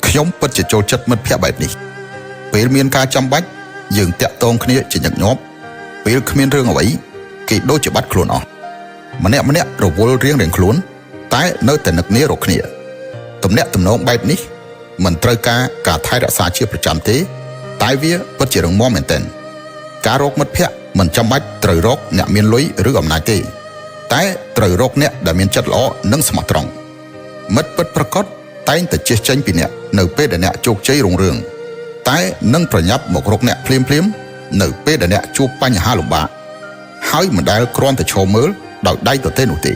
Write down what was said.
ខ្ញុំពិតជាចូលចិត្តមិត្តភក្តិបែបនេះពេលមានការចាំបាច់យើងតាក់ទងគ្នាជាញឹកញាប់ពេលគ្មានរឿងអ្វីគេដូចជាបាត់ខ្លួនអស់ម្នាក់រវល់រៀងខ្លួនតែនៅតែនឹកនារកគ្នាទំនាក់ទំនងបែបនេះមិនត្រូវការថែរក្សាជាប្រចាំទេតែវាពិតជារឹងមាំមែនទែនការរកមិត្តភក្តិមិនចាំបាច់ត្រូវរកអ្នកមានលុយឬអំណាចទេតែត្រូវរកអ្នកដែលមានចិត្តល្អនិងស្មោះត្រង់មិត្តពិតប្រាកដតែងតែជិះចេញពីអ្នកនៅពេលដែលអ្នកជោគជ័យរុងរឿងតែនឹងប្រញាប់មករកអ្នកភ្លាមនៅពេលដែលអ្នកជួបបញ្ហាលំបាកហើយមិនដែលគ្រាន់តែឈរមើលដោយដៃទទេនោះទេ